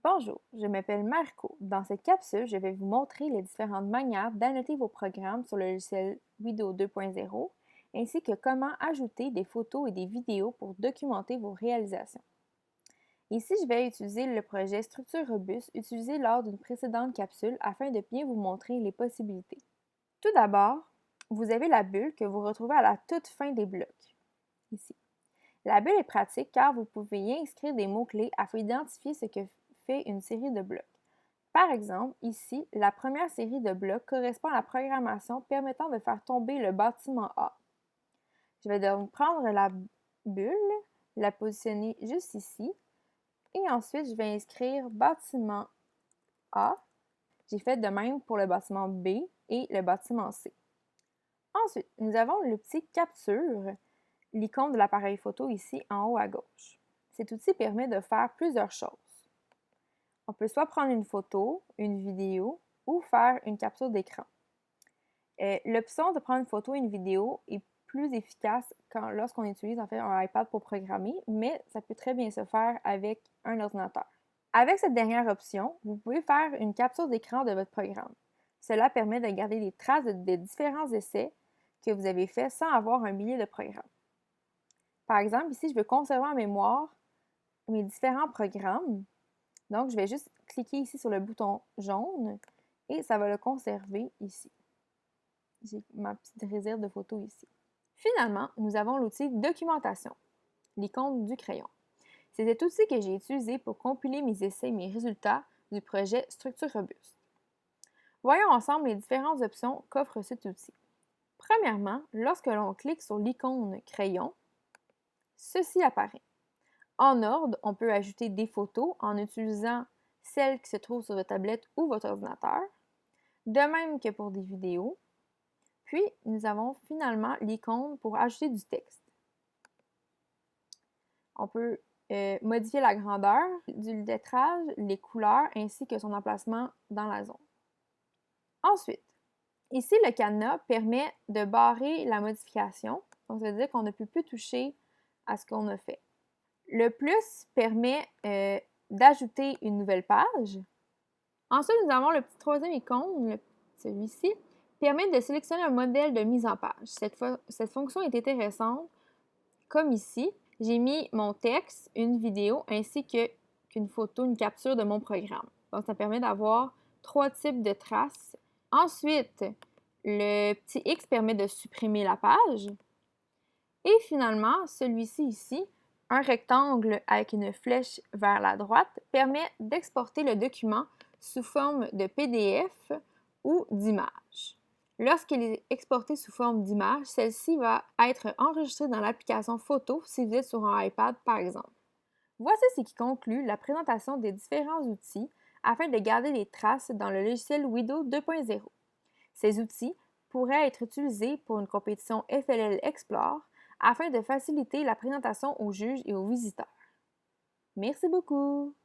Bonjour, je m'appelle Marco. Dans cette capsule, je vais vous montrer les différentes manières d'annoter vos programmes sur le logiciel Widow 2.0, ainsi que comment ajouter des photos et des vidéos pour documenter vos réalisations. Ici, je vais utiliser le projet Structure robuste utilisé lors d'une précédente capsule afin de bien vous montrer les possibilités. Tout d'abord, vous avez la bulle que vous retrouvez à la toute fin des blocs, ici. La bulle est pratique car vous pouvez y inscrire des mots-clés afin d'identifier ce que fait une série de blocs. Par exemple, ici, la première série de blocs correspond à la programmation permettant de faire tomber le bâtiment A. Je vais donc prendre la bulle, la positionner juste ici, et ensuite je vais inscrire bâtiment A. J'ai fait de même pour le bâtiment B et le bâtiment C. Ensuite, nous avons le petit capture, l'icône de l'appareil photo ici en haut à gauche. Cet outil permet de faire plusieurs choses. On peut soit prendre une photo, une vidéo ou faire une capture d'écran. L'option de prendre une photo et une vidéo est plus efficace lorsqu'on utilise en fait un iPad pour programmer, mais ça peut très bien se faire avec un ordinateur. Avec cette dernière option, vous pouvez faire une capture d'écran de votre programme. Cela permet de garder des traces des différents essais que vous avez faits sans avoir un millier de programmes. Par exemple, ici, je veux conserver en mémoire mes différents programmes. Donc, je vais juste cliquer ici sur le bouton jaune et ça va le conserver ici. J'ai ma petite réserve de photos ici. Finalement, nous avons l'outil Documentation, l'icône du crayon. C'est cet outil que j'ai utilisé pour compiler mes essais et mes résultats du projet Structure robuste. Voyons ensemble les différentes options qu'offre cet outil. Premièrement, lorsque l'on clique sur l'icône crayon, ceci apparaît. En ordre, on peut ajouter des photos en utilisant celles qui se trouvent sur votre tablette ou votre ordinateur, de même que pour des vidéos. Puis, nous avons finalement l'icône pour ajouter du texte. On peut modifier la grandeur du lettrage, les couleurs ainsi que son emplacement dans la zone. Ensuite, ici, le cadenas permet de barrer la modification. Donc, ça veut dire qu'on ne peut plus toucher à ce qu'on a fait. Le plus permet d'ajouter une nouvelle page. Ensuite, nous avons le petit troisième icône, celui-ci, permet de sélectionner un modèle de mise en page. Cette fonction est intéressante. Comme ici, j'ai mis mon texte, une vidéo, ainsi qu'une photo, une capture de mon programme. Donc, ça permet d'avoir 3 types de traces. Ensuite, le petit X permet de supprimer la page. Et finalement, celui-ci ici, un rectangle avec une flèche vers la droite, permet d'exporter le document sous forme de PDF ou d'image. Lorsqu'il est exporté sous forme d'image, celle-ci va être enregistrée dans l'application photo si vous êtes sur un iPad par exemple. Voici ce qui conclut la présentation des différents outils afin de garder les traces dans le logiciel Widow 2.0. Ces outils pourraient être utilisés pour une compétition FLL Explore afin de faciliter la présentation aux juges et aux visiteurs. Merci beaucoup!